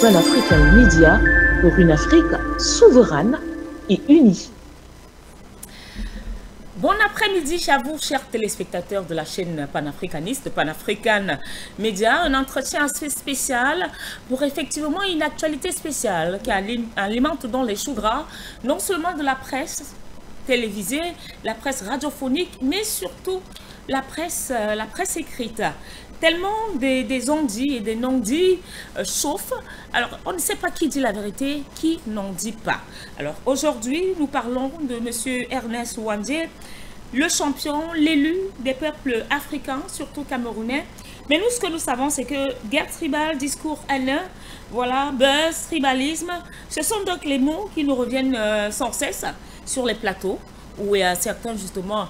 Pan-African Media pour une Afrique souveraine et unie. Bon après-midi à vous, chers téléspectateurs de la chaîne panafricaniste Pan-African Media. Un entretien assez spécial pour effectivement une actualité spéciale qui alimente dans les choux gras, non seulement de la presse télévisée, la presse radiophonique, mais surtout la presse écrite. Tellement des on-dits et des non-dits chauffent. Alors, on ne sait pas qui dit la vérité, qui n'en dit pas. Alors, aujourd'hui, nous parlons de M. Ernest Ouandjé, le champion, l'élu des peuples africains, surtout camerounais. Mais nous, ce que nous savons, c'est que guerre tribale, discours haineux, voilà, buzz, tribalisme, ce sont donc les mots qui nous reviennent sans cesse sur les plateaux, où il y a certains, justement,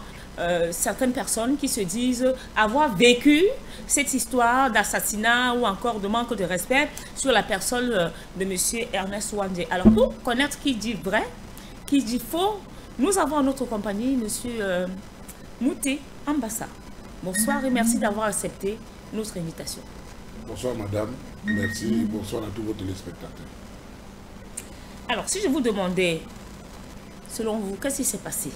certaines personnes qui se disent avoir vécu cette histoire d'assassinat ou encore de manque de respect sur la personne de M. Ernest Ouandjé. Alors, pour connaître qui dit vrai, qui dit faux, nous avons en notre compagnie M. Mouté Ambassa. Bonsoir et merci d'avoir accepté notre invitation. Bonsoir madame, merci, bonsoir à tous vos téléspectateurs. Alors, si je vous demandais, selon vous, qu'est-ce qui s'est passé?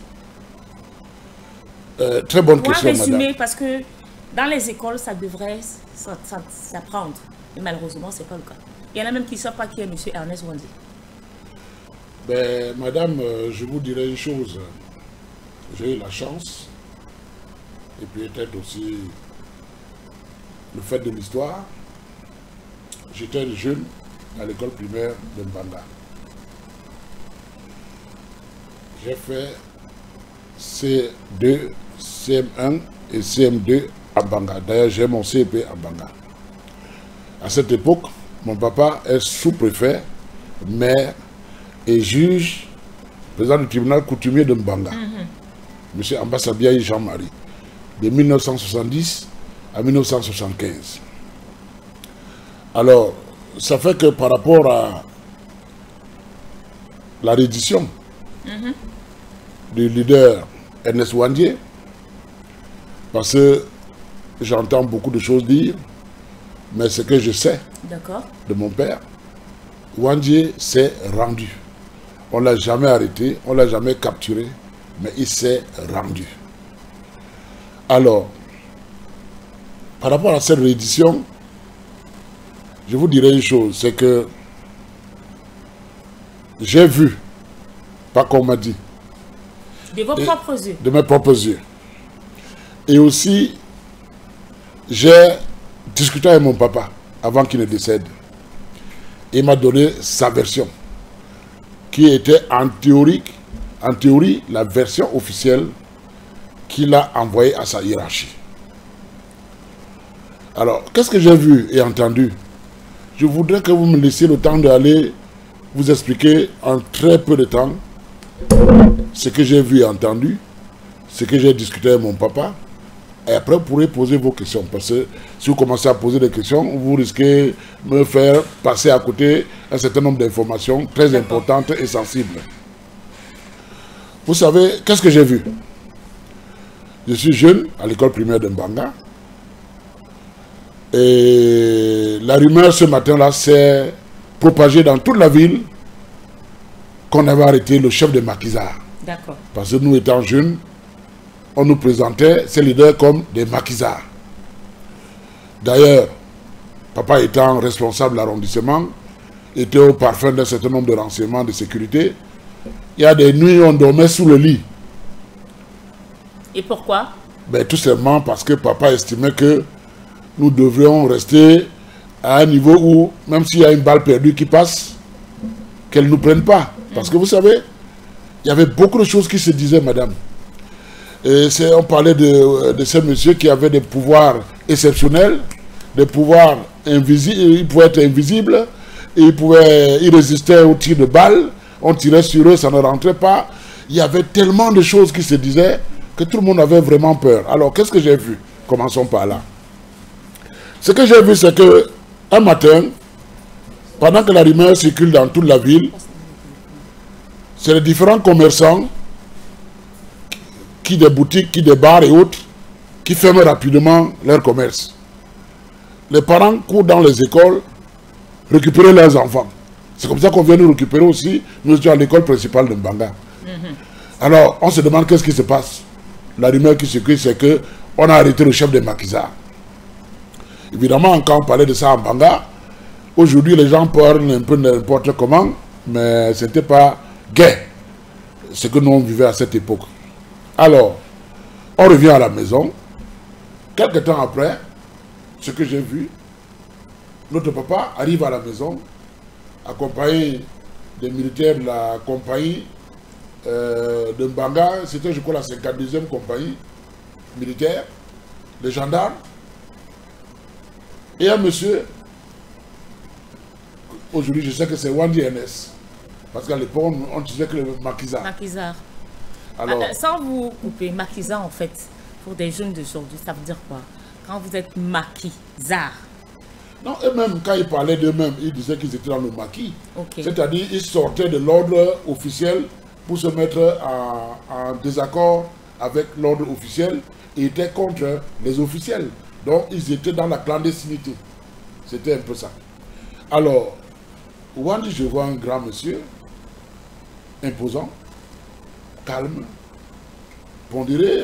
Très bonne question, résumer, madame. Parce que dans les écoles, ça devrait s'apprendre. Et malheureusement, ce n'est pas le cas. Il y en a même qui ne savent pas qui est M. Ernest Ouandjé. Ben, madame, je vous dirais une chose. J'ai eu la chance, et puis peut-être aussi le fait de l'histoire. J'étais jeune à l'école primaire de Mbanga. J'ai fait C2, CM1 et CM2 à Mbanga. D'ailleurs, j'ai mon CEP à Mbanga. À cette époque, mon papa est sous-préfet, maire et juge, président du tribunal coutumier de Mbanga. Monsieur Ambassabiaï Jean-Marie, de 1970 à 1975. Alors, ça fait que par rapport à la reddition du leader Ernest Ouandjé, parce que j'entends beaucoup de choses dire, mais ce que je sais de mon père, Ouandjé s'est rendu. On ne l'a jamais arrêté, on ne l'a jamais capturé, mais il s'est rendu. Alors, par rapport à cette réédition, je vous dirais une chose, c'est que j'ai vu, pas qu'on m'a dit, de vos propres yeux. De mes propres yeux. Et aussi, j'ai discuté avec mon papa avant qu'il ne décède. Il m'a donné sa version, qui était en théorie la version officielle qu'il a envoyée à sa hiérarchie. Alors, qu'est-ce que j'ai vu et entendu? Je voudrais que vous me laissiez le temps d'aller vous expliquer en très peu de temps ce que j'ai vu et entendu, ce que j'ai discuté avec mon papa. Et après, vous pourrez poser vos questions. Parce que si vous commencez à poser des questions, vous risquez de me faire passer à côté un certain nombre d'informations très importantes et sensibles. Vous savez, qu'est-ce que j'ai vu? Je suis jeune à l'école primaire de Mbanga. Et la rumeur ce matin-là s'est propagée dans toute la ville qu'on avait arrêté le chef de maquisards. D'accord. Parce que nous étant jeunes, on nous présentait ces leaders comme des maquisards. D'ailleurs, papa étant responsable de l'arrondissement, était au parfum d'un certain nombre de renseignements de sécurité. Il y a des nuits où on dormait sous le lit. Et pourquoi? Ben, tout simplement parce que papa estimait que nous devrions rester à un niveau où, même s'il y a une balle perdue qui passe, qu'elle ne nous prenne pas. Parce que vous savez, il y avait beaucoup de choses qui se disaient, madame. Et on parlait de ce monsieur qui avait des pouvoirs exceptionnels, des pouvoirs invisibles, il pouvait être invisible, et il résistait au tir de balles, on tirait sur eux, ça ne rentrait pas. Il y avait tellement de choses qui se disaient que tout le monde avait vraiment peur. Alors, qu'est-ce que j'ai vu? Commençons par là. Ce que j'ai vu, c'est que un matin, pendant que la rumeur circule dans toute la ville, c'est les différents commerçants, qui des boutiques, qui des bars et autres, qui ferment rapidement leur commerce. Les parents courent dans les écoles récupérer leurs enfants. C'est comme ça qu'on vient nous récupérer aussi. Nous étions à l'école principale de Mbanga. Alors, on se demande qu'est-ce qui se passe. La rumeur qui circule, c'est qu'on a arrêté le chef des maquisards. Évidemment, quand on parlait de ça en Mbanga, aujourd'hui, les gens parlent un peu n'importe comment, mais ce n'était pas gai, ce que nous on vivait à cette époque. Alors, on revient à la maison. Quelques temps après, ce que j'ai vu, notre papa arrive à la maison, accompagné des militaires de la compagnie de Mbanga, c'était je crois la 52e compagnie militaire, les gendarmes, et un monsieur, aujourd'hui je sais que c'est Wandi NS, parce qu'à l'époque on disait que le maquisard. Maquisard. Alors, sans vous couper, maquisard en fait, pour des jeunes d'aujourd'hui, ça veut dire quoi? Quand vous êtes maquisard. non, eux-mêmes, quand ils parlaient d'eux-mêmes, ils disaient qu'ils étaient dans le maquis. Okay. C'est-à-dire ils sortaient de l'ordre officiel pour se mettre en désaccord avec l'ordre officiel et étaient contre les officiels. Donc ils étaient dans la clandestinité. C'était un peu ça. Alors, Wandi, je vois un grand monsieur, imposant, calme, pondéré.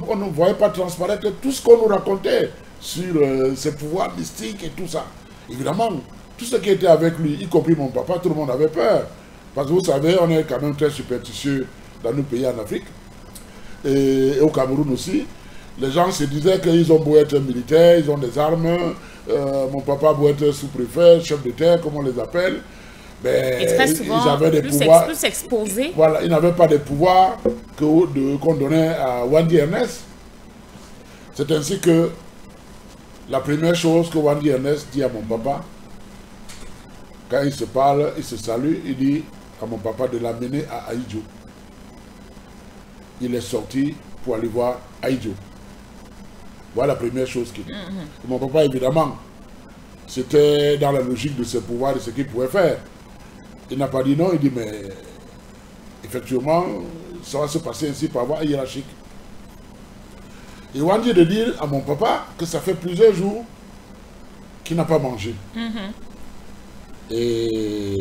On ne voyait pas transparaître tout ce qu'on nous racontait sur ses pouvoirs mystiques et tout ça. Évidemment, tout ce qui était avec lui, y compris mon papa, tout le monde avait peur. Parce que vous savez, on est quand même très superstitieux dans nos pays en Afrique. Et au Cameroun aussi. Les gens se disaient qu'ils ont beau être militaires, ils ont des armes. Mon papa beau être sous-préfet, chef de terre, comme on les appelle. Ben, et très souvent, ils avaient des pouvoirs. Plus exposés. Voilà, ils n'avaient pas des pouvoirs qu'on donnait à Wandi Ernest. C'est ainsi que la première chose que Wandi Ernest dit à mon papa, quand il se parle, il se salue, il dit à mon papa de l'amener à Aïdjo. Il est sorti pour aller voir Aïdjo. Voilà la première chose qu'il dit. Mon papa, évidemment, c'était dans la logique de ses pouvoirs, de ce qu'il pouvait faire. Il n'a pas dit non, il dit mais effectivement, ça va se passer ainsi par voie hiérarchique. Et Wandi de dire à mon papa que ça fait plusieurs jours qu'il n'a pas mangé. Et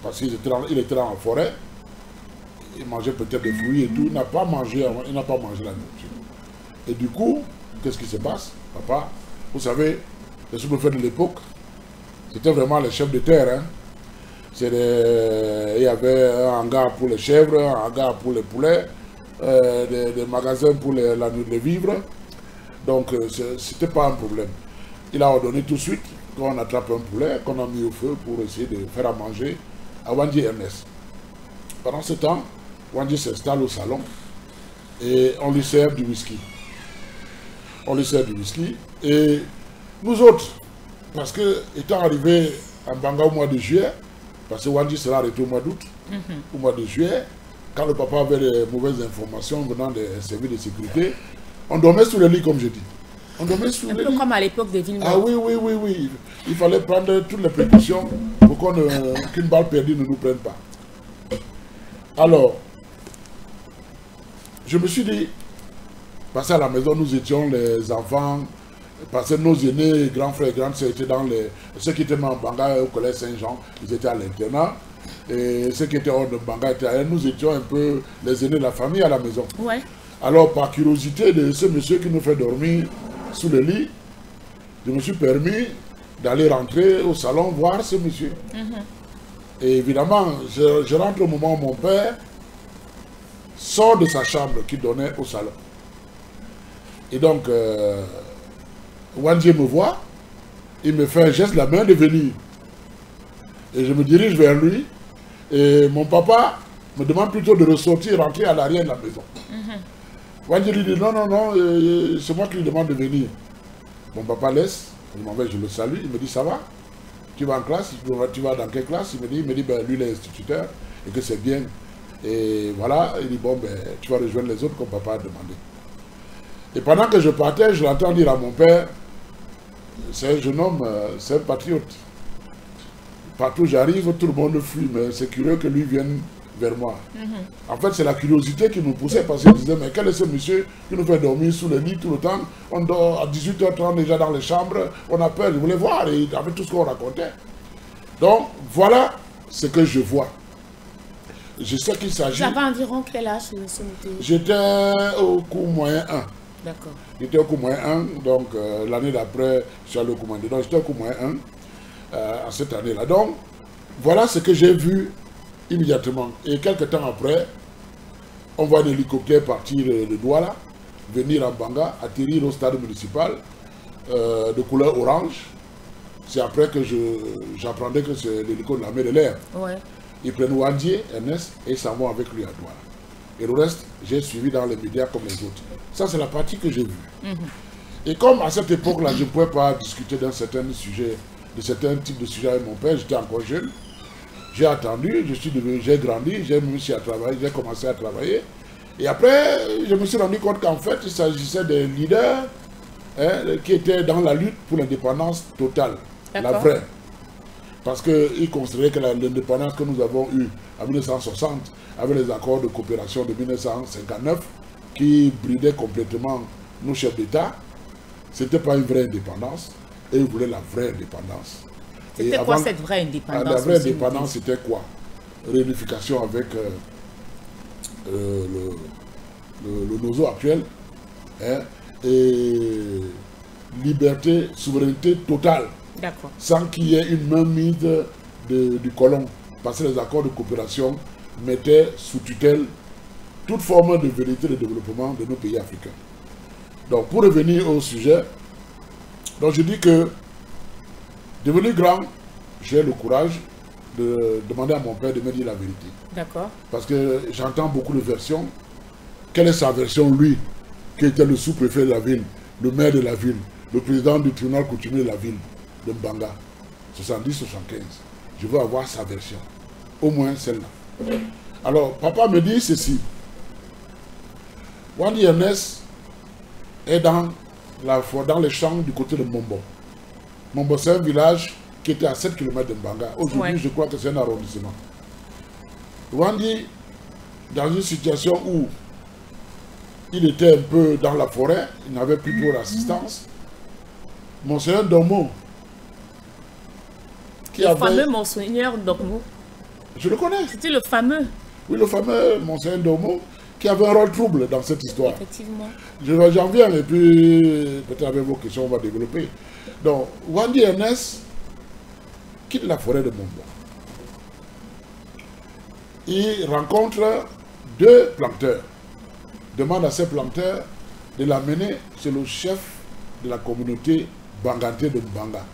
parce qu'il était dans la forêt, il mangeait peut-être des fruits et tout, il n'a pas mangé la nourriture. Et du coup, qu'est-ce qui se passe? Papa, vous savez, les sous-préfets de l'époque, c'était vraiment les chefs de terre. Hein. Il y avait un hangar pour les chèvres, un hangar pour les poulets, des magasins pour les vivres. Donc, c'était pas un problème. Il a ordonné tout de suite qu'on attrape un poulet, qu'on a mis au feu pour essayer de faire à manger à Wandi Ernest. Pendant ce temps, Wandi s'installe au salon et on lui sert du whisky. On lui sert du whisky et nous autres, parce que étant arrivé à Mbanga au mois de juillet, parce que Wandi sera arrêté au mois d'août, au mois de juillet, quand le papa avait des mauvaises informations venant des services de sécurité, on dormait sous le lit comme je dis. On dormait sous le lit. Un peu comme à l'époque des villes. Ah oui. Il fallait prendre toutes les précautions pour qu'une balle perdue ne nous prenne pas. Alors, je me suis dit, parce qu'à la maison, nous étions les enfants, parce que nos aînés, grands frères et grandes sœurs étaient dans les... Ceux qui étaient en Mbanga au collège Saint-Jean, ils étaient à l'internat. Et ceux qui étaient hors de Mbanga étaient ailleurs. Nous étions un peu les aînés de la famille à la maison. Ouais. Alors, par curiosité de ce monsieur qui nous fait dormir sous le lit, je me suis permis d'aller rentrer au salon voir ce monsieur. Et évidemment, je rentre au moment où mon père sort de sa chambre qui donnait au salon. Et donc, Wandi me voit, il me fait un geste de la main de venir. Et je me dirige vers lui. Et mon papa me demande plutôt de ressortir, rentrer à l'arrière de la maison. Wandi lui dit non, c'est moi qui lui demande de venir. Mon papa laisse, je le salue, il me dit ça va? Tu vas en classe? Tu vas dans quelle classe? Il me dit ben, lui il est instituteur et que c'est bien. Et voilà, il dit bon ben tu vas rejoindre les autres comme papa a demandé. Et pendant que je partais, je l'entends dire à mon père, c'est un jeune homme, c'est un patriote. Partout où j'arrive, tout le monde fuit, mais c'est curieux que lui vienne vers moi. En fait, c'est la curiosité qui nous poussait parce qu'ils disaient, mais quel est ce monsieur qui nous fait dormir sous le lit tout le temps? On dort à 18h30 déjà dans les chambres, on a peur, ils voulaient voir, et avec tout ce qu'on racontait. Donc, voilà ce que je vois. Je sais qu'il s'agit... Vous avez environ quel âge, monsieur Mouteye? J'étais au cours moyen 1. D'accord. J'étais au cours moyen 1, donc l'année d'après, je suis allé au cours moyen 2. Donc, j'étais au cours moyen 1 à cette année-là. Donc, voilà ce que j'ai vu immédiatement. Et quelques temps après, on voit un hélicoptère partir de Douala, venir en Banga, atterrir au stade municipal de couleur orange. C'est après que j'apprendais que c'est l'hélicoptère de l'armée de l'air. Ouais. Ils prennent Wandie, Ernest, et ils s'en vont avec lui à Douala. Et le reste, j'ai suivi dans les médias comme les autres. Ça, c'est la partie que j'ai vue. Et comme à cette époque-là, je ne pouvais pas discuter d'un certain sujet, de certains types de sujets avec mon père, j'étais encore jeune. J'ai attendu, j'ai grandi, j'ai commencé à travailler. Et après, je me suis rendu compte qu'en fait, il s'agissait des leaders qui étaient dans la lutte pour l'indépendance totale, la vraie. Parce qu'ils considéraient que l'indépendance que nous avons eue en 1960, avec les accords de coopération de 1959, qui bridaient complètement nos chefs d'État, ce n'était pas une vraie indépendance, et ils voulaient la vraie indépendance. C'était quoi cette vraie indépendance? La vraie indépendance, c'était quoi? Réunification avec le NOSO actuel, et liberté, souveraineté totale, sans qu'il y ait une mainmise du colon, parce que les accords de coopération mettaient sous tutelle toute forme de vérité de développement de nos pays africains. Donc, pour revenir au sujet, donc je dis que devenu grand, j'ai le courage de demander à mon père de me dire la vérité. D'accord. Parce que j'entends beaucoup de versions. Quelle est sa version, lui, qui était le sous-préfet de la ville, le maire de la ville, le président du tribunal coutumier de la ville, de Mbanga, 70-75. Je veux avoir sa version. Au moins celle-là. Alors, papa me dit ceci. Wandie Ernest est dans les champs du côté de Mombo. Mombo, c'est un village qui était à 7 km de Mbanga. Aujourd'hui, je crois que c'est un arrondissement. Wandie, dans une situation où il était un peu dans la forêt, il n'avait plus pour assistance. Monseigneur Domo, fameux Monseigneur Domo. Je le connais. C'était le fameux. Oui, le fameux Monseigneur Domo, qui avait un rôle trouble dans cette histoire. Effectivement. J'en viens, et puis peut-être avec vos questions, on va développer. Donc, Wandie Ernest quitte la forêt de Mombo. Il rencontre 2 planteurs. Demande à ces planteurs de l'amener chez le chef de la communauté Banganté de Mbanga.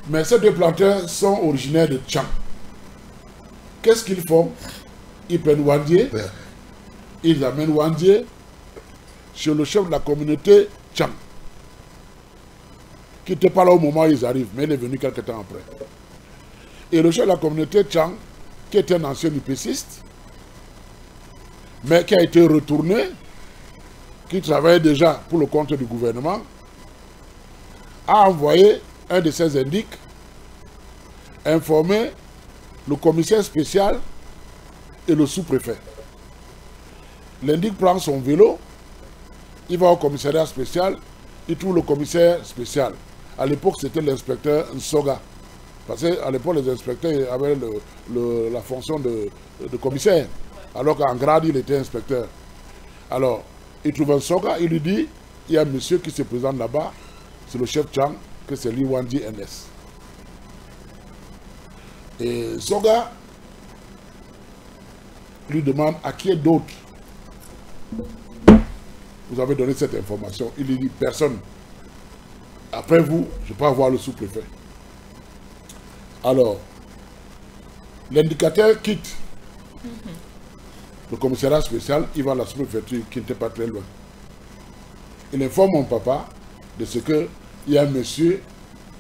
Mais ces 2 planteurs sont originaires de Tchang. Qu'est-ce qu'ils font? Ils prennent Wandie, ils amènent Wandie chez le chef de la communauté Tchang, qui n'était pas là au moment où ils arrivent, mais il est venu quelques temps après. Et le chef de la communauté Tchang, qui était un ancien UPCiste, mais qui a été retourné, qui travaillait déjà pour le compte du gouvernement, a envoyé un de ses indiques informer le commissaire spécial et le sous-préfet. L'indique prend son vélo, il va au commissariat spécial, il trouve le commissaire spécial. À l'époque, c'était l'inspecteur Nsoga. Parce qu'à l'époque, les inspecteurs avaient la fonction de commissaire. Alors qu'en grade, il était inspecteur. Alors, il trouve Nsoga, il lui dit, il y a un monsieur qui se présente là-bas, c'est le chef Tchang, que c'est lui, Wandie Ernest. Et Nsoga lui demande à qui est d'autre vous avez donné cette information. Il lui dit personne. Après vous, je peux avoir le sous-préfet. Alors, l'indicateur quitte le commissariat spécial, il va à la sous-préfecture qui n'était pas très loin. Il informe mon papa de ce qu'il y a un monsieur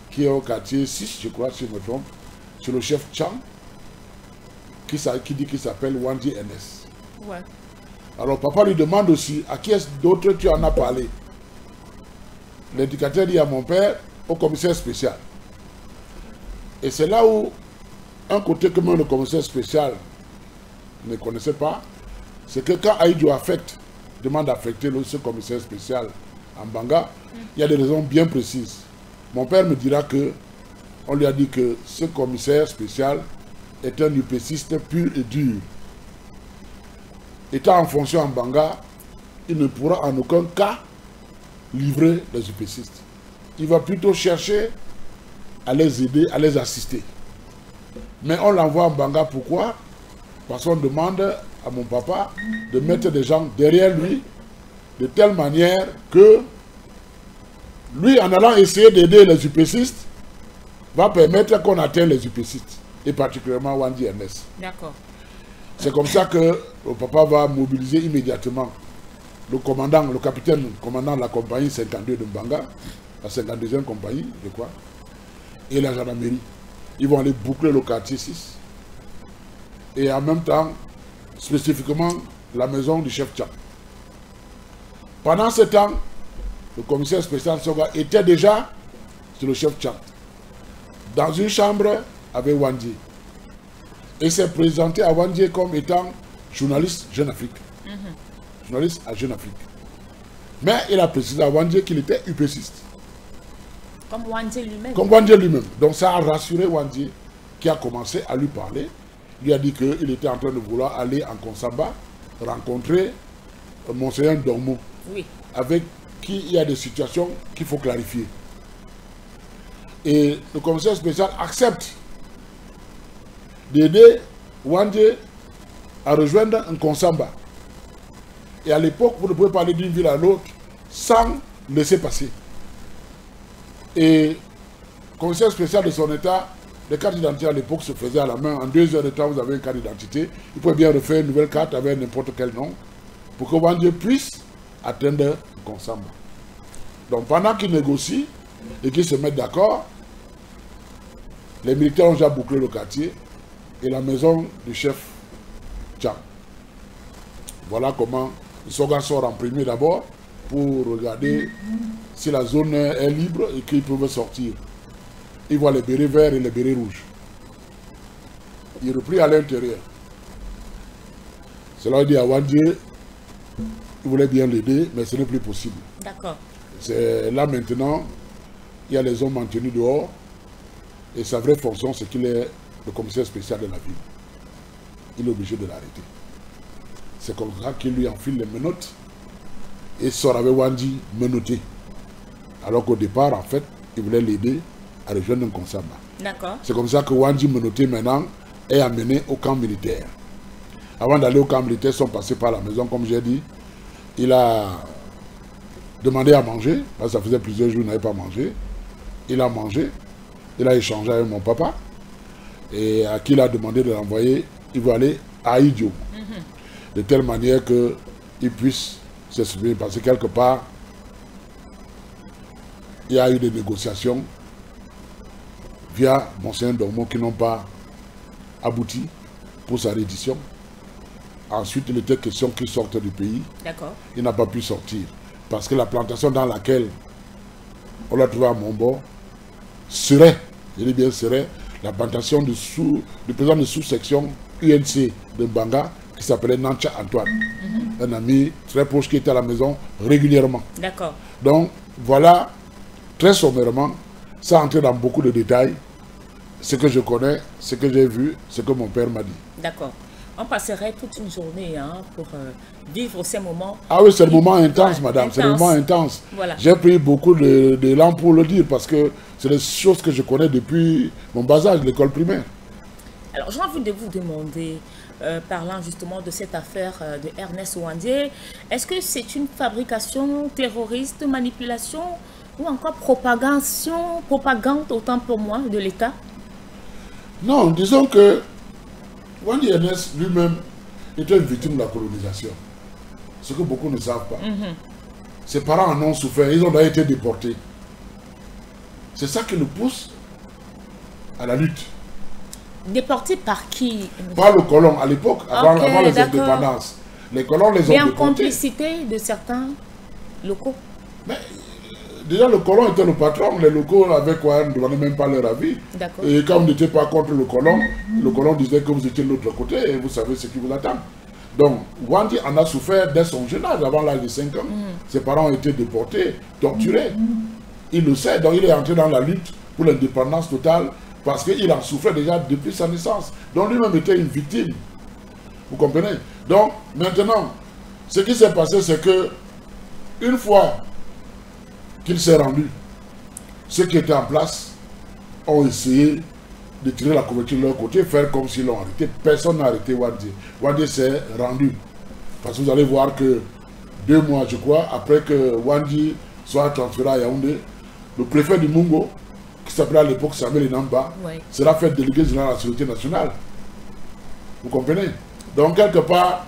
qui est au quartier 6, je crois, si je me trompe, c'est le chef Tchang, qui dit qu'il s'appelle Wandie Ernest. Ouais. Alors papa lui demande aussi, à qui est-ce d'autre tu en as parlé? L'indicateur dit à mon père, au commissaire spécial. Et c'est là où un côté que même le commissaire spécial ne connaissait pas, c'est que quand Aïdjo demande d'affecter ce commissaire spécial en Banga, il y a des raisons bien précises. Mon père me dira que on lui a dit que ce commissaire spécial est un UPCiste pur et dur. Étant en fonction en Banga, il ne pourra en aucun cas livrer les UPCistes. Il va plutôt chercher à les aider, à les assister. Mais on l'envoie en Banga, pourquoi? Parce qu'on demande à mon papa de mettre des gens derrière lui de telle manière que lui, en allant essayer d'aider les UPCistes, va permettre qu'on atteigne les UPCistes, et particulièrement Wandi Ernest. D'accord. C'est comme ça que le papa va mobiliser immédiatement le commandant, le capitaine commandant de la compagnie 52 de Mbanga, la 52e compagnie, je crois, et la gendarmerie. Ils vont aller boucler le quartier 6. Et en même temps, spécifiquement, la maison du chef Tchak. Pendant ce temps, le commissaire spécial Soga était déjà sur le chef Tchak, dans une chambre avec Wandi. Et s'est présenté à Wandi comme étant journaliste Jeune Afrique. Journaliste à Jeune Afrique. Mais il a précisé à Wandi qu'il était UPCiste. Comme Wandi lui-même. Comme Wandi lui-même. Donc ça a rassuré Wandi, qui a commencé à lui parler. Il lui a dit qu'il était en train de vouloir aller en Konsamba, rencontrer Monseigneur Dormo, oui, avec qui il y a des situations qu'il faut clarifier. Et le commissaire spécial accepte d'aider Wandi à rejoindre un Konsamba. Et à l'époque, vous ne pouvez pas aller d'une ville à l'autre sans laisser passer. Et le commissaire spécial de son état, les cartes d'identité à l'époque se faisaient à la main. En 2 heures de temps, vous avez une carte d'identité. Il pouvait bien refaire une nouvelle carte avec n'importe quel nom pour que Wandi puisse atteindre Konsamba. Donc pendant qu'ils négocient et qu'ils se mettent d'accord, les militaires ont déjà bouclé le quartier et la maison du chef Tchak. Voilà comment les soldats sortent en premier d'abord pour regarder si la zone est libre et qu'ils peuvent sortir. Ils voient les bérets verts et les bérets rouges. Il reprit à l'intérieur. Cela dit à Wandi, il voulait bien l'aider, mais ce n'est plus possible. d'accord. Là maintenant, il y a les hommes maintenus dehors et sa vraie fonction, c'est qu'il est le commissaire spécial de la ville. Il est obligé de l'arrêter. C'est comme ça qu'il lui enfile les menottes et sort avec Wandi menotté. Alors qu'au départ, en fait, il voulait l'aider à rejoindre un Konsamba. D'accord. C'est comme ça que Wandi menotté maintenant est amené au camp militaire. Avant d'aller au camp militaire, ils sont passés par la maison, comme j'ai dit. Il a demandé à manger, parce que ça faisait plusieurs jours qu'il n'avait pas mangé. Il a mangé, il a échangé avec mon papa, et à qui il a demandé de l'envoyer, il veut aller à Aïdjo. De telle manière qu'il puisse s'exprimer, parce que quelque part, il y a eu des négociations via Monseigneur Dormo qui n'ont pas abouti pour sa reddition. Ensuite, il était question qu'il sorte du pays. D'accord. Il n'a pas pu sortir. Parce que la plantation dans laquelle on l'a trouvé à Montbord serait, je dis bien serait, la plantation du président de sous-section UNC de Mbanga qui s'appelait Nancha Antoine. Un ami très proche qui était à la maison régulièrement. D'accord. Donc, voilà, très sommairement, sans entrer dans beaucoup de détails, ce que je connais, ce que j'ai vu, ce que mon père m'a dit. D'accord. On passerait toute une journée pour vivre ces moments. Ah oui, c'est le moment intense, madame. C'est le moment intense. Voilà. J'ai pris beaucoup d'élan pour le dire parce que c'est des choses que je connais depuis mon bas âge, l'école primaire. Alors, j'ai envie de vous demander, parlant justement de cette affaire de Ernest Wandi, est-ce que c'est une fabrication terroriste, manipulation ou encore propagande autant pour moi de l'État? Non, disons que Wandi Ernest lui-même était une victime de la colonisation. Ce que beaucoup ne savent pas. Ses parents en ont souffert, ils ont d'ailleurs été déportés. C'est ça qui le pousse à la lutte. Déportés par qui? Par le colon à l'époque, avant les indépendances. Les colons les ont déportés. Et en complicité de certains locaux. Mais déjà le colon était le patron, les locaux avec quoi on ne demandait même pas leur avis. Et quand on n'était pas contre le colon disait que vous étiez de l'autre côté et vous savez ce qui vous attend. Donc, Wandi en a souffert dès son jeune âge, avant l'âge de 5 ans. Ses parents ont été déportés, torturés. Il le sait, donc il est entré dans la lutte pour l'indépendance totale parce qu'il en souffrait déjà depuis sa naissance. Donc lui-même était une victime. Vous comprenez? Donc, maintenant, ce qui s'est passé, c'est que une fois qu'il s'est rendu, ceux qui étaient en place ont essayé de tirer la couverture de leur côté, faire comme s'ils l'ont arrêté. Personne n'a arrêté Wandi. Wandi s'est rendu. Parce que vous allez voir que 2 mois, je crois, après que Wandi soit transféré à Yaoundé, le préfet du Mungo, qui s'appelait à l'époque Samuel Inamba, sera fait délégué général à la sécurité nationale. Vous comprenez? Donc, quelque part,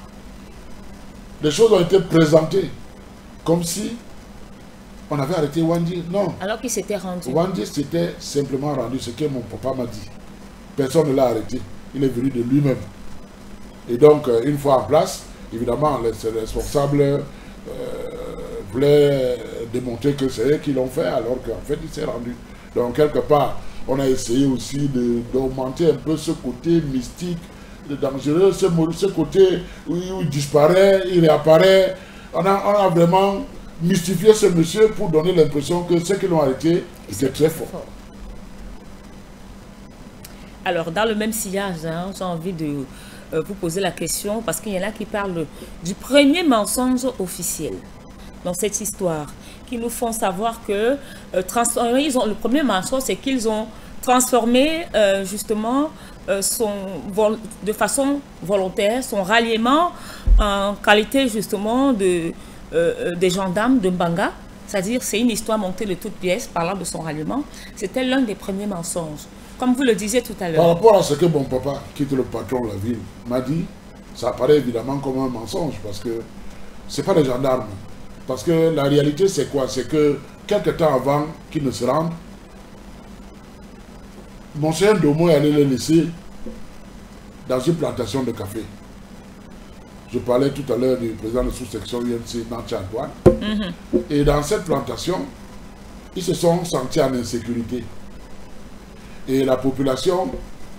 les choses ont été présentées comme si on avait arrêté Wandi. Non. Alors qu'il s'était rendu. Wandi s'était simplement rendu, ce que mon papa m'a dit. Personne ne l'a arrêté. Il est venu de lui-même. Et donc, une fois en place, évidemment, les responsables voulaient démontrer que c'est eux qui l'ont fait, alors qu'en fait, il s'est rendu. Donc, quelque part, on a essayé aussi d'augmenter un peu ce côté mystique, dangereux, ce côté où il disparaît, il réapparaît. On a vraiment mystifié ce monsieur pour donner l'impression que ceux qui l'ont arrêté étaient très forts. Alors, dans le même sillage, hein, j'ai envie de vous poser la question, parce qu'il y en a qui parlent du premier mensonge officiel dans cette histoire, qui nous font savoir que le premier mensonge, c'est qu'ils ont transformé justement de façon volontaire son ralliement en qualité justement des gendarmes de Mbanga. C'est-à-dire, c'est une histoire montée de toutes pièces parlant de son ralliement. C'était l'un des premiers mensonges. Comme vous le disiez tout à l'heure. Par rapport à ce que mon papa, qui était le patron de la ville, m'a dit, ça apparaît évidemment comme un mensonge parce que ce n'est pas des gendarmes. Parce que la réalité, c'est quoi? C'est que quelques temps avant qu'ils ne se rendent, Monseigneur Domo est allé les laisser dans une plantation de café. Je parlais tout à l'heure du président de sous-section UNC, Nanti Antoine. Et dans cette plantation, ils se sont sentis en insécurité. Et la population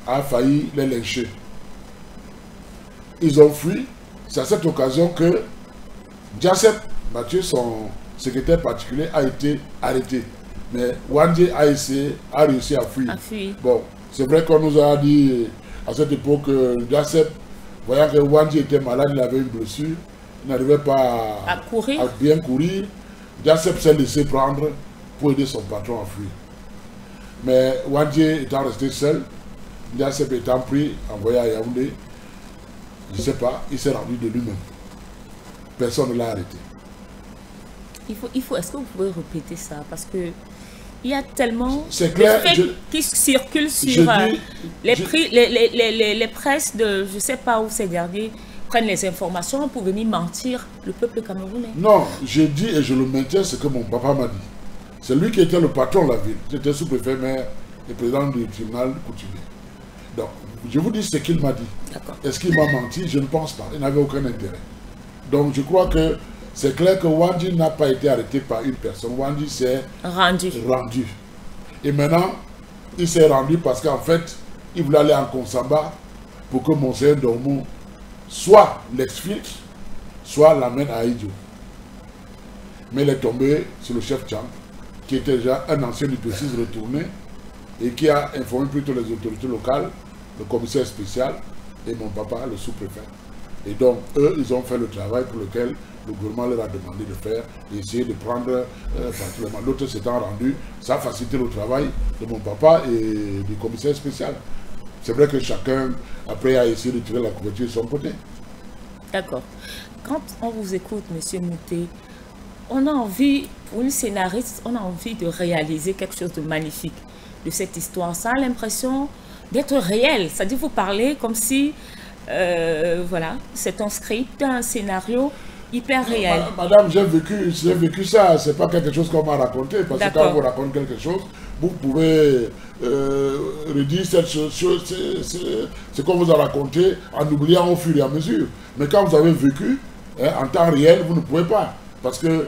a failli les lyncher. Ils ont fui. C'est à cette occasion que Jacep Mathieu, son secrétaire particulier, a été arrêté. Mais Wandi a réussi à fuir. Bon, c'est vrai qu'on nous a dit à cette époque que Jacep, voyant que Wandi était malade, il avait une blessure, il n'arrivait pas à bien courir. Jacep s'est laissé prendre pour aider son patron à fuir. Mais Wandi étant resté seul, Jacep étant pris, envoyé à Yaoundé, je ne sais pas, il s'est rendu de lui-même. Personne ne l'a arrêté. Est-ce que vous pouvez répéter ça? Parce que il y a tellement de faits qui circulent sur les presses de je ne sais pas où ces derniers prennent les informations pour venir mentir le peuple camerounais. Non, j'ai dit et je le maintiens ce que mon papa m'a dit. C'est lui qui était le patron de la ville. J'étais sous-préfet, maire et président du tribunal coutumier. Donc, je vous dis ce qu'il m'a dit. Est-ce qu'il m'a menti? Je ne pense pas. Il n'avait aucun intérêt. Donc, je crois que c'est clair que Wandi n'a pas été arrêté par une personne. Wandi s'est rendu. Et maintenant, il s'est rendu parce qu'en fait, il voulait aller en Konsamba pour que Monseigneur Domo soit l'exfiltre, soit l'amène à Idio. Mais il est tombé sur le chef Champ, qui était déjà un ancien du précis retourné et qui a informé plutôt les autorités locales, le commissaire spécial et mon papa, le sous-préfet. Et donc, eux, ils ont fait le travail pour lequel le gouvernement leur a demandé de faire, d'essayer de prendre particulièrement. L'autre s'étant rendu, ça a facilité le travail de mon papa et du commissaire spécial. C'est vrai que chacun, après, a essayé de tirer la couverture de son côté. D'accord. Quand on vous écoute, M. Mouté, on a envie, pour une scénariste, on a envie de réaliser quelque chose de magnifique de cette histoire. Ça a l'impression d'être réel. C'est-à-dire, vous parlez comme si, voilà, c'est un script, un scénario hyper réel. Madame, j'ai vécu ça. C'est pas quelque chose qu'on m'a raconté. Parce que quand on vous raconte quelque chose, vous pouvez redire cette chose, ce qu'on vous a raconté en oubliant au fur et à mesure. Mais quand vous avez vécu, en temps réel, vous ne pouvez pas. Parce que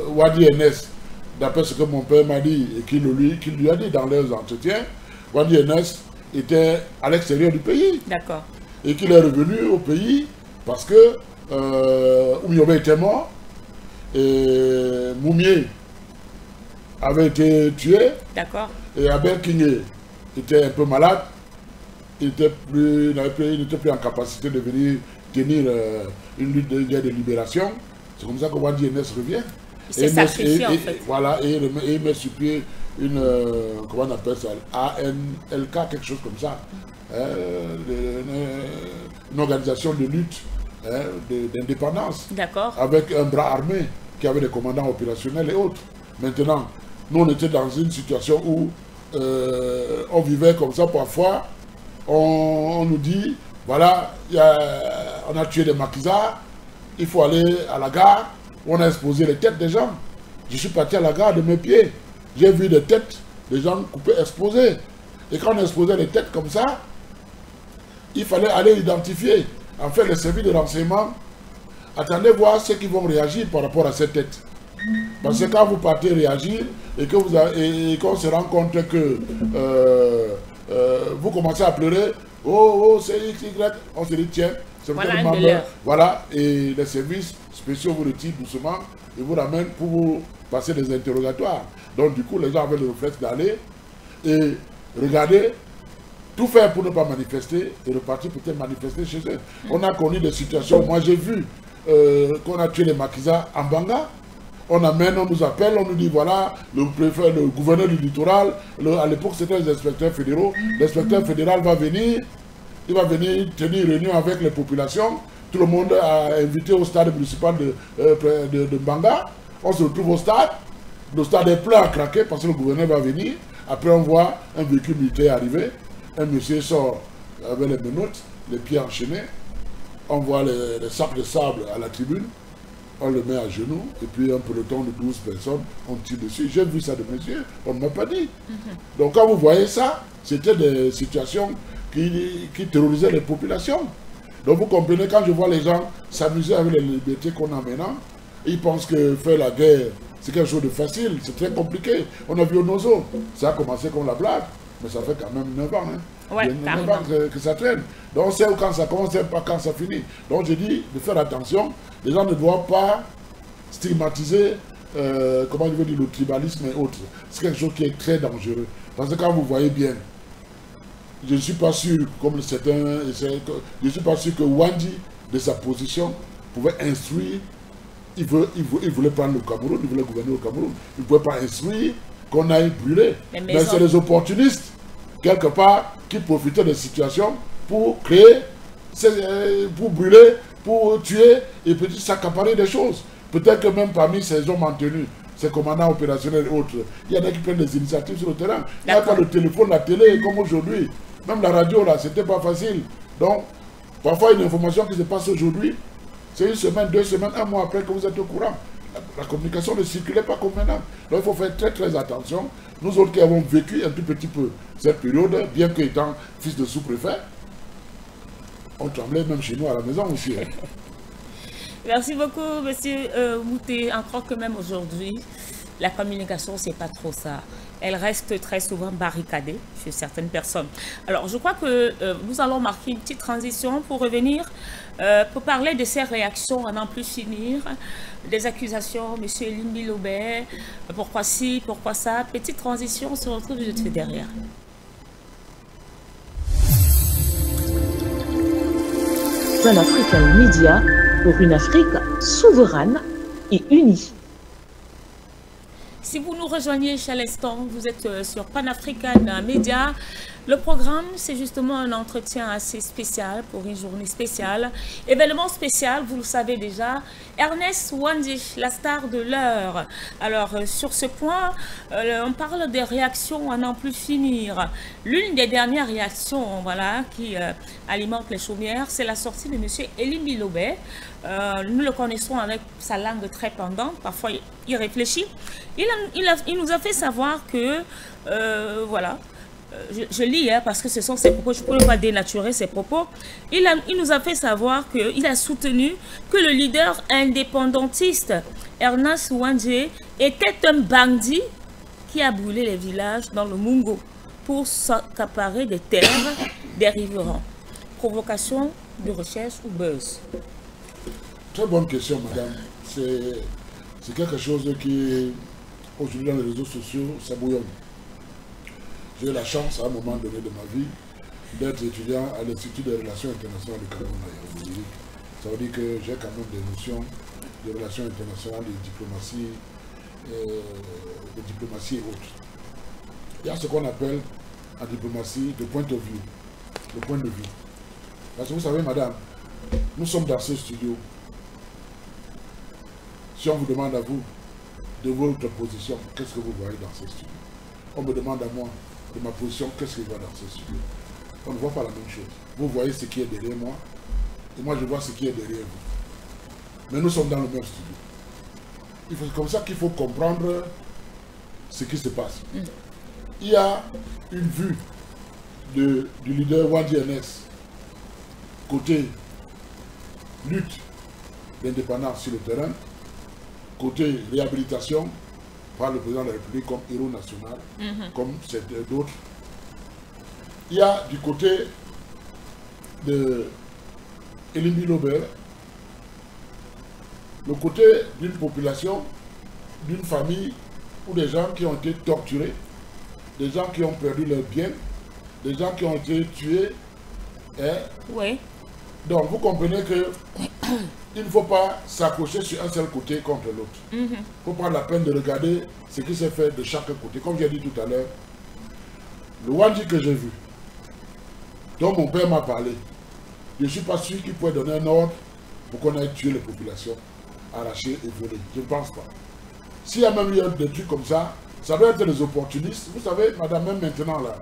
Wadi Enes, d'après ce que mon père m'a dit et qu'il lui a dit dans leurs entretiens, Wandi Ernest était à l'extérieur du pays. D'accord. Et qu'il est revenu au pays parce que Oumiobe était mort et Moumié avait été tué. D'accord. Et Abel Kingé était un peu malade. Il n'était plus en capacité de venir tenir une lutte de guerre de libération. C'est comme ça que Wandi Ernest revient. Il s'est sacrifié en fait. Voilà, et il met sur pied une, comment on appelle ça, ANLK, quelque chose comme ça. Une organisation de lutte d'indépendance. D'accord. Avec un bras armé qui avait des commandants opérationnels et autres. Maintenant, nous on était dans une situation où on vivait comme ça parfois. On nous dit, voilà, on a tué des maquisards, il faut aller à la gare, on a exposé les têtes des gens. Je suis parti à la gare de mes pieds, j'ai vu des têtes des gens coupés, exposés. Et quand on exposait les têtes comme ça, il fallait aller identifier. En fait, les services de renseignement, attendez voir ceux qui vont réagir par rapport à ces têtes. Parce que quand vous partez réagir et qu'on se rend compte que vous commencez à pleurer, oh, c'est X, Y, on se dit tiens, c'est voilà, membre, voilà, et les services spéciaux vous retirent doucement et vous ramènent pour vous passer des interrogatoires. Donc du coup, les gens avaient le réflexe d'aller et regarder, tout faire pour ne pas manifester et repartir peut-être manifester chez eux. On a connu des situations, moi j'ai vu qu'on a tué les maquisards en Banga. On amène, on nous appelle, on nous dit voilà, le préfet, le gouverneur du littoral, à l'époque c'était les inspecteurs fédéraux, l'inspecteur fédéral va venir, il va venir tenir une réunion avec les populations, tout le monde a invité au stade municipal de Banga, on se retrouve au stade, le stade est plein à craquer parce que le gouverneur va venir, après on voit un véhicule militaire arriver, un monsieur sort avec les menottes, les pieds enchaînés, on voit les sacs de sable à la tribune, on le met à genoux, et puis un peloton de 12 personnes, on tire dessus. J'ai vu ça de mes yeux, on ne m'a pas dit. Donc quand vous voyez ça, c'était des situations qui terrorisaient les populations. Donc vous comprenez, quand je vois les gens s'amuser avec les libertés qu'on a maintenant, ils pensent que faire la guerre, c'est quelque chose de facile, c'est très compliqué. On a vu au Nozo, ça a commencé comme la blague, mais ça fait quand même 9 ans. Hein. Ouais, 9 ans que ça traîne. Donc on sait quand ça commence, on sait pas quand ça finit. Donc je dis de faire attention. Les gens ne doivent pas stigmatiser, comment je veux dire, le tribalisme et autres. C'est quelque chose qui est très dangereux. Parce que quand vous voyez bien, je ne suis pas sûr, comme certains, je ne suis pas sûr que Wandi, de sa position, pouvait instruire. Il voulait prendre le Cameroun, il voulait gouverner au Cameroun. Il ne pouvait pas instruire qu'on aille brûler. Mais c'est les opportunistes, quelque part, qui profitaient des situations pour créer, pour brûler, pour tuer et peut-être s'accaparer des choses. Peut-être que même parmi ces hommes en tenue, ces commandants opérationnels et autres, il y en a qui prennent des initiatives sur le terrain. Il n'y a pas le téléphone, la télé, comme aujourd'hui. Même la radio, là, c'était pas facile. Donc, parfois, une information qui se passe aujourd'hui, c'est une semaine, 2 semaines, 1 mois après que vous êtes au courant. La communication ne circulait pas comme maintenant. Donc, il faut faire très, très attention. Nous autres qui avons vécu un tout petit peu cette période, bien qu'étant fils de sous-préfet, on tremblait même chez nous à la maison aussi. Hein. Merci beaucoup, monsieur Mouté. On croit que même aujourd'hui, la communication, c'est pas trop ça. Elle reste très souvent barricadée chez certaines personnes. Alors, je crois que nous allons marquer une petite transition pour revenir, pour parler de ces réactions à n'en plus finir, des accusations, monsieur Elimbi Lobé, pourquoi ci, pourquoi ça. Petite transition, on se retrouve juste derrière. Pan-African Media pour une Afrique souveraine et unie. Si vous nous rejoignez chez l'instant, vous êtes sur Pan-African Media. Le programme, c'est justement un entretien assez spécial pour une journée spéciale. Événement spécial, vous le savez déjà, Ernest Wandi, la star de l'heure. Alors, sur ce point, on parle des réactions à n'en plus finir. L'une des dernières réactions, voilà, qui alimente les chaumières, c'est la sortie de M. Elimbi Lobé. Nous le connaissons avec sa langue très pendante, parfois il réfléchit. Il nous a fait savoir que, voilà, je lis hein, parce que ce sont ses propos, je ne peux pas dénaturer ses propos. Il nous a fait savoir qu'il a soutenu que le leader indépendantiste Ernest Wandje était un bandit qui a brûlé les villages dans le Mungo pour s'accaparer des terres des riverains. Provocation de recherche ou buzz? Très bonne question, madame. C'est quelque chose qui, aujourd'hui, dans les réseaux sociaux, ça bouillonne. J'ai eu la chance, à un moment donné de ma vie, d'être étudiant à l'Institut des relations internationales du Cameroun à Yaoundé. Ça veut dire que j'ai quand même des notions de relations internationales, de diplomatie et autres. Il y a ce qu'on appelle en diplomatie le point de vue. Le point de vue. Parce que vous savez, madame, nous sommes dans ce studio. Si on vous demande à vous de votre position, qu'est-ce que vous voyez dans ce studio? On me demande à moi de ma position, qu'est-ce que je vois dans ce studio? On ne voit pas la même chose. Vous voyez ce qui est derrière moi, et moi je vois ce qui est derrière vous. Mais nous sommes dans le même studio. C'est comme ça qu'il faut comprendre ce qui se passe. Il y a une vue du leader Wandje Ernest, côté lutte d'indépendance sur le terrain, côté réhabilitation par le président de la République comme héros national, comme d'autres. Il y a du côté de Elimbi Lobert, le côté d'une population, d'une famille, ou des gens qui ont été torturés, des gens qui ont perdu leurs biens, des gens qui ont été tués. Oui. Donc vous comprenez que il ne faut pas s'accrocher sur un seul côté contre l'autre. Il ne faut prendre la peine de regarder ce qui s'est fait de chaque côté. Comme j'ai dit tout à l'heure, le Wandje que j'ai vu, dont mon père m'a parlé, je ne suis pas sûr qu'il pouvait donner un ordre pour qu'on aille tuer les populations, arracher et voler. Je ne pense pas. S'il y a même eu des trucs comme ça, ça doit être des opportunistes. Vous savez, madame, même maintenant là,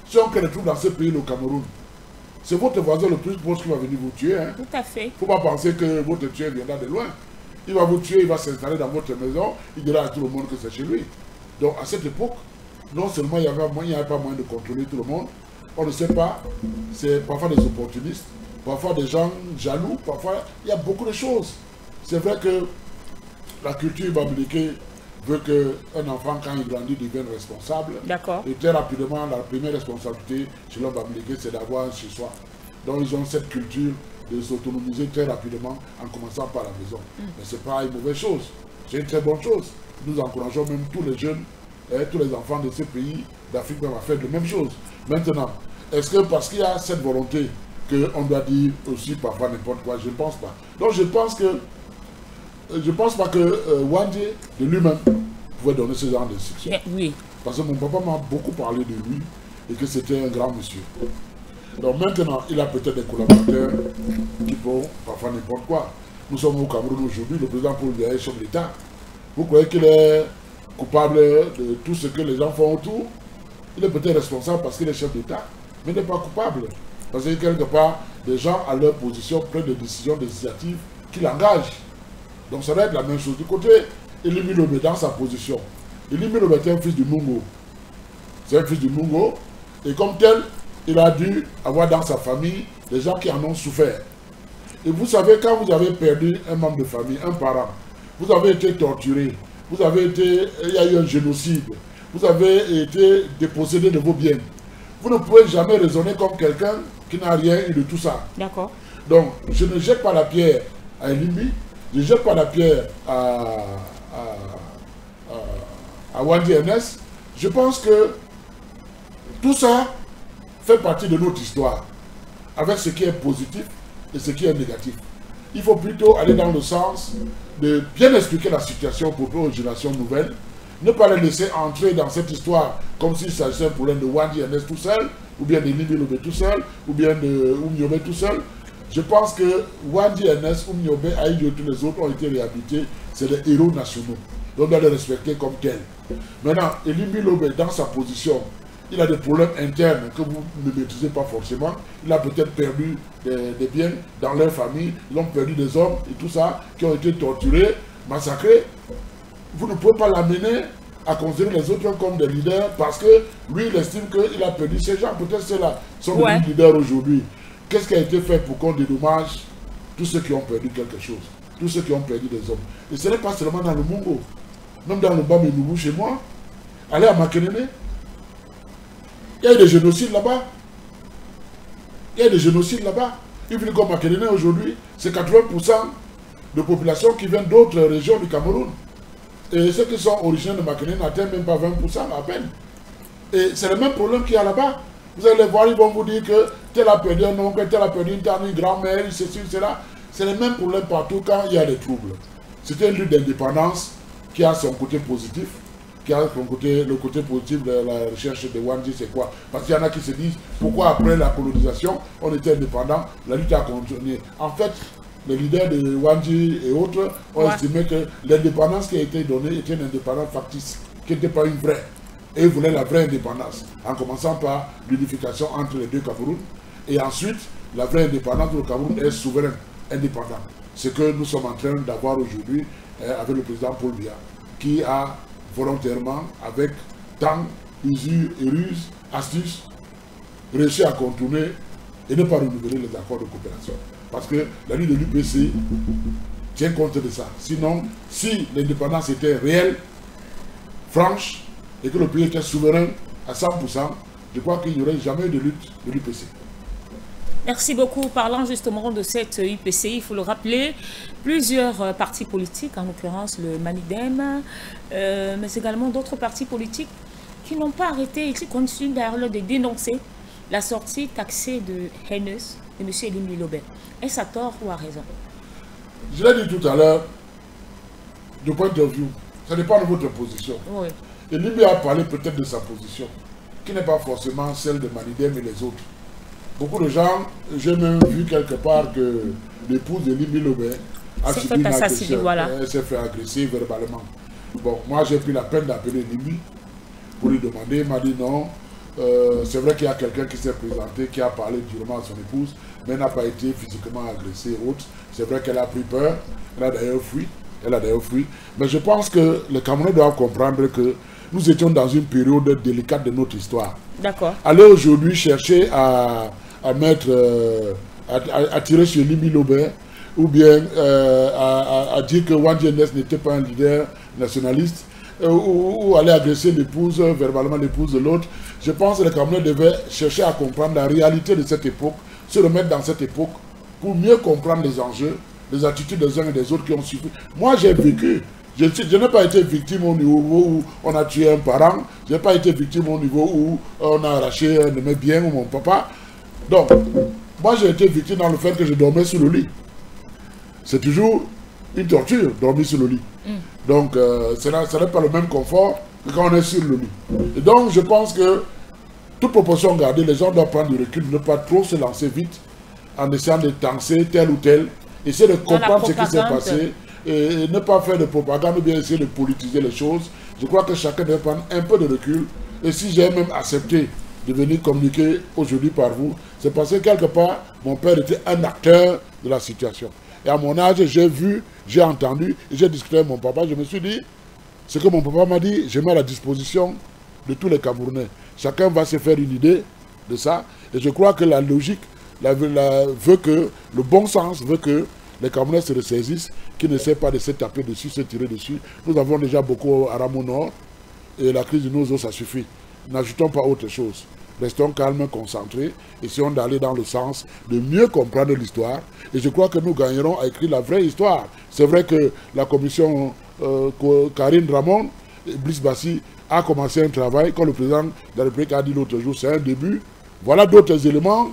si on crée des trucs dans ce pays, le Cameroun, c'est votre voisin le plus proche qui va venir vous tuer. Hein. Tout à fait. Il ne faut pas penser que votre tueur viendra de loin. Il va vous tuer, il va s'installer dans votre maison, il dira à tout le monde que c'est chez lui. Donc à cette époque, non seulement il n'y avait pas moyen de contrôler tout le monde, on ne sait pas, c'est parfois des opportunistes, parfois des gens jaloux, parfois il y a beaucoup de choses. C'est vrai que la culture bamileke veut qu'un enfant, quand il grandit, devienne responsable. D'accord. Et très rapidement, la première responsabilité chez l'homme bamileke, c'est d'avoir chez soi. Donc ils ont cette culture de s'autonomiser très rapidement en commençant par la maison. Mais ce n'est pas une mauvaise chose, c'est une très bonne chose. Nous encourageons même tous les jeunes, tous les enfants de ces pays d'Afrique à faire la même chose. Maintenant, est-ce que parce qu'il y a cette volonté qu'on doit dire aussi parfois n'importe quoi? Je ne pense pas. Donc je pense pas que Wandje de lui-même pouvait donner ce genre d'instruction. Oui. Parce que mon papa m'a beaucoup parlé de lui et que c'était un grand monsieur. Donc maintenant, il a peut-être des collaborateurs qui font parfois n'importe quoi. Nous sommes au Cameroun aujourd'hui, le président Paul Biya est chef de l'État. Vous croyez qu'il est coupable de tout ce que les gens font autour? Il est peut-être responsable parce qu'il est chef d'État, mais il n'est pas coupable. Parce que quelque part, des gens à leur position prennent des décisions, des initiatives qui l'engagent. Donc ça doit être la même chose. Du côté Elimbi Lobert, dans sa position, Elimbi Lobert est un fils du Mungo. C'est un fils du Mungo. Et comme tel, il a dû avoir dans sa famille des gens qui en ont souffert. Et vous savez, quand vous avez perdu un membre de famille, un parent, vous avez été torturé, il y a eu un génocide, vous avez été dépossédé de vos biens. Vous ne pouvez jamais raisonner comme quelqu'un qui n'a rien eu de tout ça. D'accord. Donc, je ne jette pas la pierre à Elimbi, je ne jette pas la pierre à Wandje Ernest. Je pense que tout ça fait partie de notre histoire, avec ce qui est positif et ce qui est négatif. Il faut plutôt aller dans le sens de bien expliquer la situation pour aux générations nouvelles, ne pas les laisser entrer dans cette histoire comme s'il s'agissait d'un problème de Wandje Ernest tout seul, ou bien de Elimbi Lobert tout seul, ou bien de Oumniobé tout seul. Je pense que Wandje Ernest, Oumniobé, Aïdjo et tous les autres ont été réhabilités, c'est des héros nationaux. Donc on doit les respecter comme tels. Maintenant, Elimbi Lobert, dans sa position, il a des problèmes internes que vous ne maîtrisez pas forcément. Il a peut-être perdu des biens dans leur famille, ils ont perdu des hommes et tout ça, qui ont été torturés, massacrés. Vous ne pouvez pas l'amener à considérer les autres comme des leaders parce que lui, il estime qu'il a perdu ces gens. Peut-être ceux-là sont devenus leaders aujourd'hui. Qu'est-ce qui a été fait pour qu'on dédommage tous ceux qui ont perdu quelque chose? tous ceux qui ont perdu des hommes. Et ce n'est pas seulement dans le Mongo, même dans le Bas-Ménougou chez moi. Allez à Makénéné, il y a eu des génocides là-bas. Il y a des génocides là-bas. Une ville comme Makénéné aujourd'hui, c'est 80% de population qui viennent d'autres régions du Cameroun. Et ceux qui sont originaires de Makénéné n'atteignent même pas 20% à peine. Et c'est le même problème qu'il y a là-bas. Vous allez les voir, ils vont vous dire que tel a perdu un oncle, tel a perdu une tante, une grand-mère, ceci, cela. C'est le même problème partout quand il y a des troubles. C'est une lutte d'indépendance qui a son côté positif, qui a son côté, le côté positif de la recherche de Wandji, c'est quoi? Parce qu'il y en a qui se disent, pourquoi après la colonisation, on était indépendant, la lutte a continué. En fait, les leaders de Wandji et autres ont estimé que l'indépendance qui a été donnée était une indépendance factice, qui n'était pas une vraie. Et ils voulaient la vraie indépendance, en commençant par l'unification entre les deux Cameroun. Et ensuite, la vraie indépendance où le Cameroun est souverain, indépendant. Ce que nous sommes en train d'avoir aujourd'hui avec le président Paul Biya, qui a volontairement, avec tant d'usure et ruse, astuces, réussi à contourner et ne pas renouveler les accords de coopération. Parce que la lutte de l'UPC tient compte de ça. Sinon, si l'indépendance était réelle, franche, et que le pays était souverain à 100%, je crois qu'il n'y aurait jamais de lutte de l'UPC. Merci beaucoup. Parlant justement de cette UPC, il faut le rappeler, plusieurs partis politiques, en l'occurrence le Manidem, mais également d'autres partis politiques qui n'ont pas arrêté et qui continuent d'ailleurs de dénoncer la sortie taxée de haineuse de M. Elim Lilobé. Est-ce à tort ou à raison? Je l'ai dit tout à l'heure, du point de vue, ça dépend de votre position. Oui. Et Libé a parlé peut-être de sa position, qui n'est pas forcément celle de Manidem et les autres. Beaucoup de gens, j'ai même vu quelque part que l'épouse de Elim Lilobé a subi une agression. Voilà. Elle s'est fait agresser verbalement. Bon, moi j'ai pris la peine d'appeler Libé pour lui demander. Il m'a dit non. C'est vrai qu'il y a quelqu'un qui s'est présenté, qui a parlé durement à son épouse, mais n'a pas été physiquement agressée et autres. C'est vrai qu'elle a pris peur. Elle a d'ailleurs fui. Mais je pense que les Camerounais doivent comprendre que nous étions dans une période délicate de notre histoire. D'accord. Aller aujourd'hui chercher à mettre, à tirer sur Elim Lilobé, ou bien à dire que Wandji n'était pas un leader nationaliste, ou aller agresser l'épouse, verbalement l'épouse de l'autre. Je pense que les Camerounais devaient chercher à comprendre la réalité de cette époque, se remettre dans cette époque, pour mieux comprendre les enjeux, les attitudes des uns et des autres qui ont suffi. Moi j'ai vécu. Je n'ai pas été victime au niveau où on a tué un parent. Je n'ai pas été victime au niveau où on a arraché un de mes biens ou mon papa. Donc, moi j'ai été victime dans le fait que je dormais sur le lit. C'est toujours une torture, dormir sur le lit. Donc, ce n'est pas le même confort que quand on est sur le lit. Et donc, je pense que, toute proportion gardée, les gens doivent prendre du recul, ne pas trop se lancer vite en essayant de tenser tel ou tel, essayer de comprendre ce qui s'est passé. Et ne pas faire de propagande ou bien essayer de politiser les choses. Je crois que chacun doit prendre un peu de recul. Et si j'ai même accepté de venir communiquer aujourd'hui par vous, c'est parce que quelque part, mon père était un acteur de la situation. Et à mon âge, j'ai vu, j'ai entendu, et j'ai discuté avec mon papa. Je me suis dit, ce que mon papa m'a dit, je mets à la disposition de tous les Camerounais. Chacun va se faire une idée de ça. Et je crois que la logique veut que, le bon sens veut que les Camerounais se ressaisissent, qui n'essaient pas de se taper dessus, se tirer dessus. Nous avons déjà beaucoup à Ramon Nord, et la crise de nos eaux, ça suffit. N'ajoutons pas autre chose. Restons calmes, concentrés, essayons d'aller dans le sens de mieux comprendre l'histoire. Et je crois que nous gagnerons à écrire la vraie histoire. C'est vrai que la commission Karine Ramon, Bliss Bassi, a commencé un travail, comme le président de la République a dit l'autre jour, c'est un début. Voilà d'autres éléments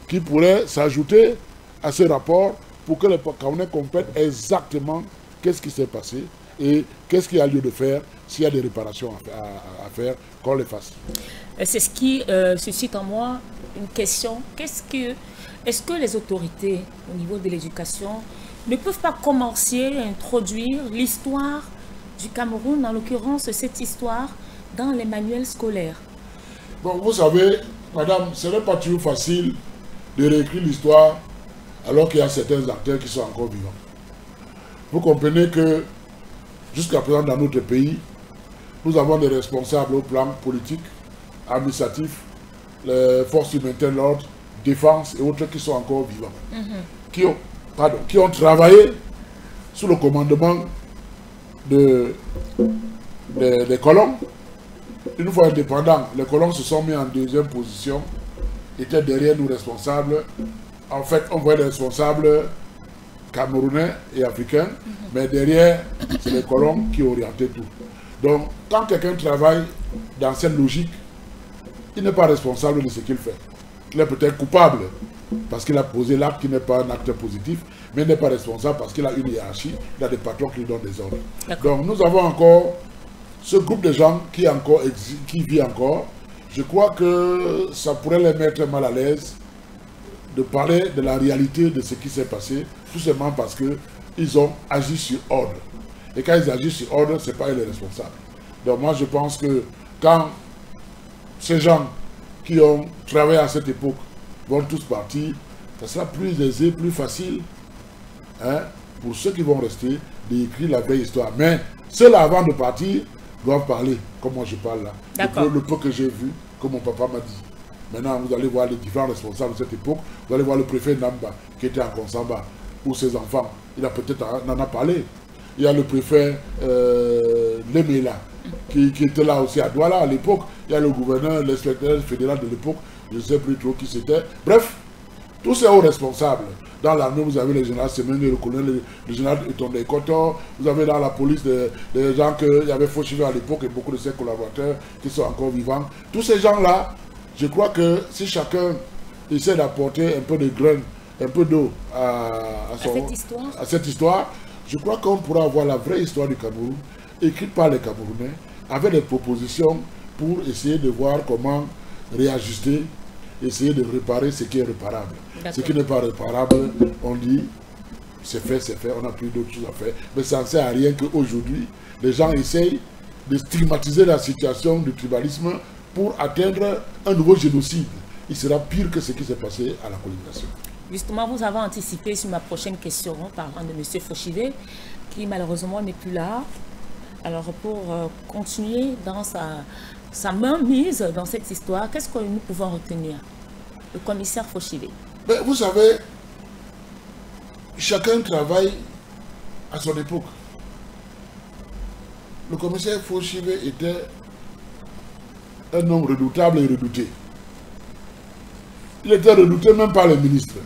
qui pourraient s'ajouter à ce rapport pour que les Camerounais comprennent exactement qu'est-ce qui s'est passé et qu'est-ce qu'il y a lieu de faire, s'il y a des réparations à faire, qu'on les fasse. C'est ce qui suscite en moi une question. Est-ce que les autorités au niveau de l'éducation ne peuvent pas commencer à introduire l'histoire du Cameroun, en l'occurrence cette histoire, dans les manuels scolaires? Bon, vous savez, madame, ce n'est pas toujours facile de réécrire l'histoire alors qu'il y a certains acteurs qui sont encore vivants. Vous comprenez que jusqu'à présent dans notre pays, nous avons des responsables au plan politique, administratif, les forces humanitaires de l'ordre, défense et autres qui sont encore vivants, qui ont travaillé sous le commandement des colons. Une fois indépendants, les colons se sont mis en deuxième position, étaient derrière nous responsables. En fait, on voit les responsables camerounais et africains, mais derrière, c'est les colons qui orientaient tout. Donc, quand quelqu'un travaille dans cette logique, il n'est pas responsable de ce qu'il fait. Il est peut-être coupable parce qu'il a posé l'acte qui n'est pas un acte positif, mais il n'est pas responsable parce qu'il a une hiérarchie, il a des patrons qui lui donnent des ordres. Donc, nous avons encore ce groupe de gens qui vit encore. Je crois que ça pourrait les mettre mal à l'aise de parler de la réalité de ce qui s'est passé, tout simplement parce qu'ils ont agi sur ordre. Et quand ils agissent sur ordre, ce n'est pas eux les responsables. Donc moi je pense que quand ces gens qui ont travaillé à cette époque vont tous partir, ça sera plus aisé, plus facile, hein, pour ceux qui vont rester, d'écrire la vraie histoire. Mais ceux-là, avant de partir, doivent parler, comme moi je parle là. Le peu que j'ai vu, comme mon papa m'a dit. Maintenant, vous allez voir les différents responsables de cette époque. Vous allez voir le préfet Namba, qui était à Konsamba, ou ses enfants. Il a peut-être en a parlé. Il y a le préfet Lemela, qui était là aussi à Douala à l'époque. Il y a le gouverneur, l'inspecteur fédéral de l'époque, je ne sais plus trop qui c'était. Bref, tous ces hauts responsables. Dans l'armée, vous avez le général Semen, le colonel, le général Etonde Kotor. Vous avez dans la police des gens qu'il y avait Fauchivé à l'époque et beaucoup de ses collaborateurs qui sont encore vivants. Tous ces gens-là, je crois que si chacun essaie d'apporter un peu de graines, un peu d'eau à cette histoire, je crois qu'on pourra avoir la vraie histoire du Cameroun, écrite par les Camerounais, avec des propositions pour essayer de voir comment réajuster, essayer de réparer ce qui est réparable. Ce qui n'est pas réparable, on dit, c'est fait, on n'a plus d'autres choses à faire. Mais ça ne sert à rien qu'aujourd'hui, les gens essayent de stigmatiser la situation du tribalisme pour atteindre un nouveau génocide. Il sera pire que ce qui s'est passé à la colonisation. Justement, vous avez anticipé sur ma prochaine question, parlant de M. Fauchivé, qui malheureusement n'est plus là. Alors, pour continuer dans sa main mise dans cette histoire, qu'est-ce que nous pouvons retenir? Le commissaire Fauchivé. Mais vous savez, chacun travaille à son époque. Le commissaire Fauchivé était un homme redoutable et redouté. Il était redouté même par les ministres.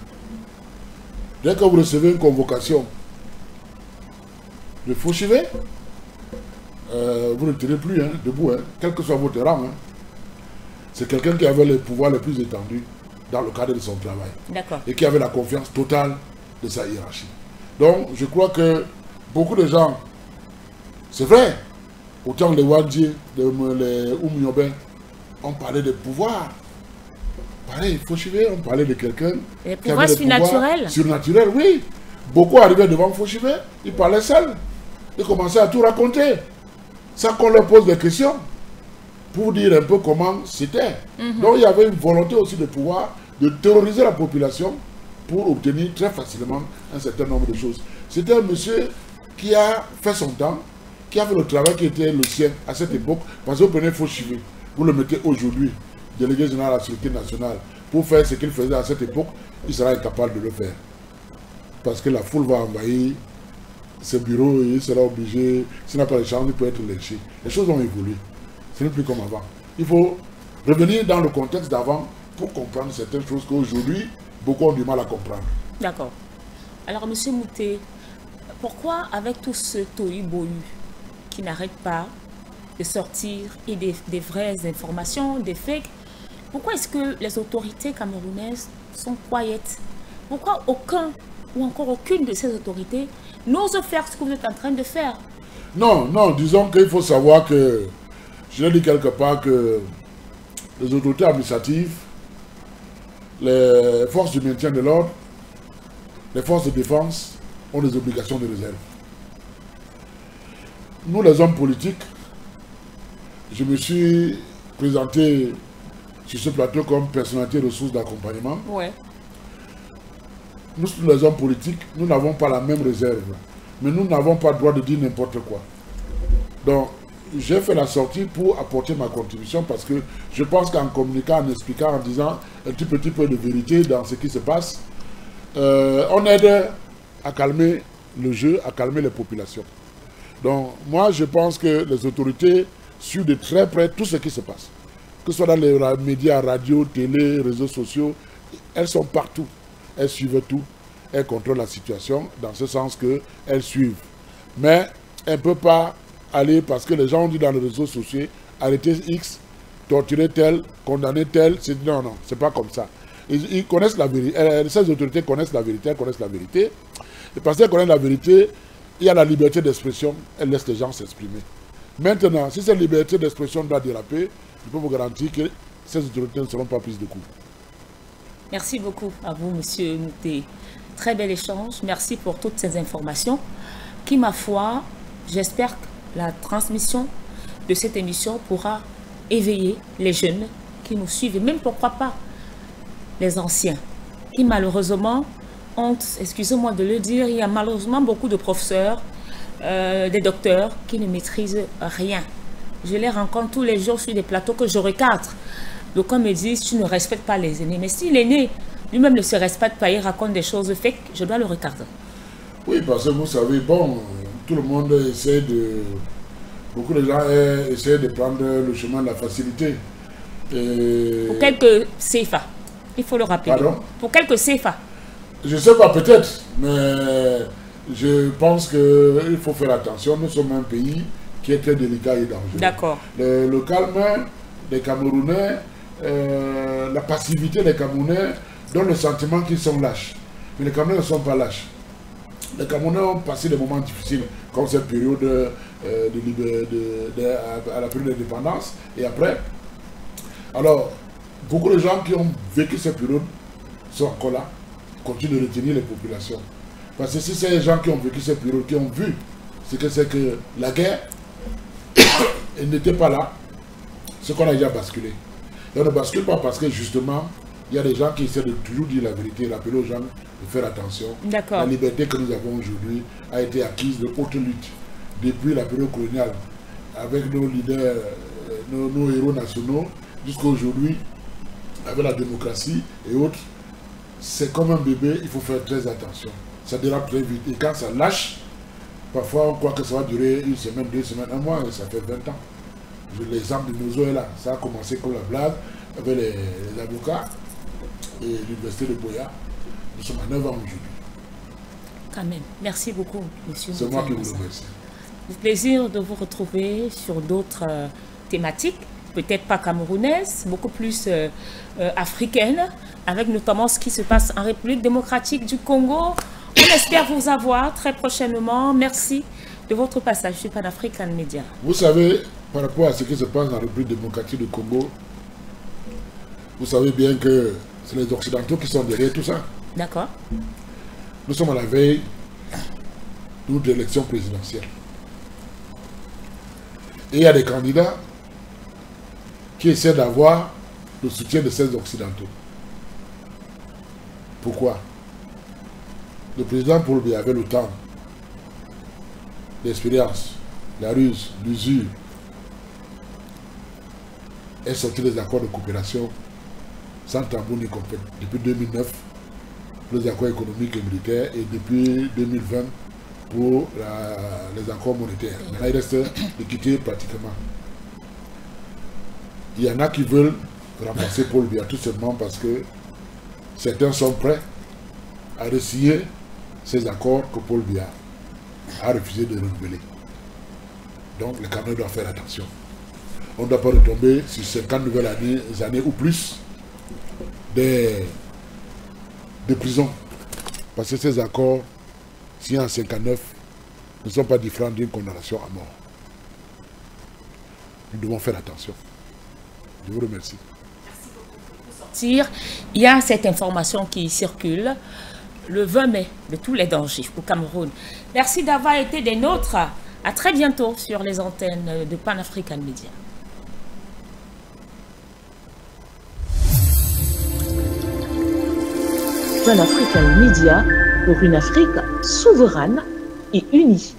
Dès que vous recevez une convocation de Fauchivé, vous ne tenez plus debout, quel que soit votre rang. C'est quelqu'un qui avait les pouvoirs les plus étendus dans le cadre de son travail. Et qui avait la confiance totale de sa hiérarchie. Donc, je crois que beaucoup de gens, c'est vrai, autant les Wadji, les Oumioben, on parlait de pouvoir. Pareil, Fauchivé, on parlait de quelqu'un qui avait des pouvoirs surnaturels, oui. Beaucoup arrivaient devant Fauchivé, ils parlaient seuls. Ils commençaient à tout raconter, sans qu'on leur pose des questions, pour dire un peu comment c'était. Donc il y avait une volonté aussi de pouvoir, de terroriser la population pour obtenir très facilement un certain nombre de choses. C'était un monsieur qui a fait son temps, qui a fait le travail qui était le sien à cette époque, parce que vous prenez Fauchivé, vous le mettez aujourd'hui, délégué général à la sécurité nationale, pour faire ce qu'il faisait à cette époque, il sera incapable de le faire. Parce que la foule va envahir ce bureau et il sera obligé, s'il n'a pas de chance, il peut être lynché. Les choses ont évolué. Ce n'est plus comme avant. Il faut revenir dans le contexte d'avant pour comprendre certaines choses qu'aujourd'hui, beaucoup ont du mal à comprendre. D'accord. Alors, M. Mouté, pourquoi avec tout ce tohu-bohu qui n'arrête pas de sortir et des vraies informations, des fakes, pourquoi est-ce que les autorités camerounaises sont quiètes? Pourquoi aucun ou encore aucune de ces autorités n'ose faire ce que vous êtes en train de faire? Non, non, disons qu'il faut savoir que, je l'ai dit quelque part, que les autorités administratives, les forces du maintien de l'ordre, les forces de défense ont des obligations de réserve. Nous, les hommes politiques, je me suis présenté sur ce plateau comme personnalité ressource d'accompagnement. Ouais. Nous, les hommes politiques, nous n'avons pas la même réserve. Mais nous n'avons pas le droit de dire n'importe quoi. Donc, j'ai fait la sortie pour apporter ma contribution parce que je pense qu'en communiquant, en expliquant, en disant un petit peu de vérité dans ce qui se passe, on aide à calmer le jeu, à calmer les populations. Donc, moi, je pense que les autorités suivent de très près tout ce qui se passe. Que ce soit dans les médias, radio, télé, réseaux sociaux, elles sont partout. Elles suivent tout. Elles contrôlent la situation dans ce sens qu'elles suivent. Mais elles ne peuvent pas aller parce que les gens ont dit dans les réseaux sociaux, arrêter X, torturer tel, condamner tel. Non, non, c'est pas comme ça. Ils connaissent la vérité. Ces autorités connaissent la vérité, elles connaissent la vérité. Et parce qu'elles connaissent la vérité, il y a la liberté d'expression, elles laissent les gens s'exprimer. Maintenant, si cette liberté d'expression doit déraper, je peux vous garantir que ces autorités ne seront pas prises de coup. Merci beaucoup à vous, monsieur Mouté. Très bel échange. Merci pour toutes ces informations qui, ma foi, j'espère que la transmission de cette émission pourra éveiller les jeunes qui nous suivent et même, pourquoi pas, les anciens qui, malheureusement, ont, excusez-moi de le dire, il y a malheureusement beaucoup de professeurs, des docteurs qui ne maîtrisent rien. Je les rencontre tous les jours sur des plateaux que je recadre. Donc on me dit, tu ne respectes pas les aînés. Mais si l'aîné lui-même ne se respecte pas, il raconte des choses fake, je dois le regarder. Oui, parce que vous savez, bon, tout le monde essaie de... Beaucoup de gens essaient de prendre le chemin de la facilité. Et... Pour quelques CFA, il faut le rappeler. Pardon? Pour quelques CFA. Je ne sais pas, peut-être, mais je pense qu'il faut faire attention. Nous sommes un pays qui est très délicat et dangereux. D'accord. Le calme des Camerounais, la passivité des Camerounais donne le sentiment qu'ils sont lâches. Mais les Camerounais ne sont pas lâches. Les Camerounais ont passé des moments difficiles, comme cette période à la période d'indépendance et après. Alors, beaucoup de gens qui ont vécu cette période sont encore là, continuent de retenir les populations. Parce que si c'est les gens qui ont vécu cette période, qui ont vu ce que c'est que la guerre, elle n'était pas là, ce qu'on a déjà basculé. Et on ne bascule pas parce que justement, il y a des gens qui essaient de toujours dire la vérité, rappeler aux gens de faire attention. La liberté que nous avons aujourd'hui a été acquise de haute lutte depuis la période coloniale, avec nos leaders, nos héros nationaux, jusqu'à aujourd'hui, avec la démocratie et autres. C'est comme un bébé, il faut faire très attention. Ça dérape très vite. Et quand ça lâche, parfois on croit que ça va durer une semaine, 2 semaines, 1 mois, et ça fait 20 ans. L'exemple de Nozo est là. Ça a commencé comme la blague avec les avocats et l'université de Boya. Nous sommes à 9 ans aujourd'hui. Quand même. Merci beaucoup, monsieur. C'est moi qui vous remercie. Le plaisir de vous retrouver sur d'autres thématiques, peut-être pas camerounaises, beaucoup plus africaines, avec notamment ce qui se passe en République démocratique du Congo. On espère vous avoir très prochainement. Merci de votre passage sur Pan-African Media. Vous savez, par rapport à ce qui se passe dans la République démocratique du Congo, vous savez bien que c'est les Occidentaux qui sont derrière tout ça. D'accord. Nous sommes à la veille d'une élection présidentielle. Et il y a des candidats qui essaient d'avoir le soutien de ces Occidentaux. Pourquoi? Le président Paul Biya avait le temps, l'expérience, la ruse, l'usure, est sorti des accords de coopération sans tambour ni compète. Depuis 2009, les accords économiques et militaires, et depuis 2020 pour les accords monétaires. Maintenant, il reste l'équité pratiquement. Il y en a qui veulent remplacer Paul Biya tout simplement parce que certains sont prêts à re-signer ces accords que Paul Biya a refusé de renouveler. Donc les Camerounais doivent faire attention. On ne doit pas retomber sur 50 nouvelles années ou plus de prison. Parce que ces accords, signés en 59, ne sont pas différents d'une condamnation à mort. Nous devons faire attention. Je vous remercie. Il y a cette information qui circule le 20 mai de tous les dangers au Cameroun. Merci d'avoir été des nôtres. À très bientôt sur les antennes de Pan-African Media. Pan-African Media pour une Afrique souveraine et unie.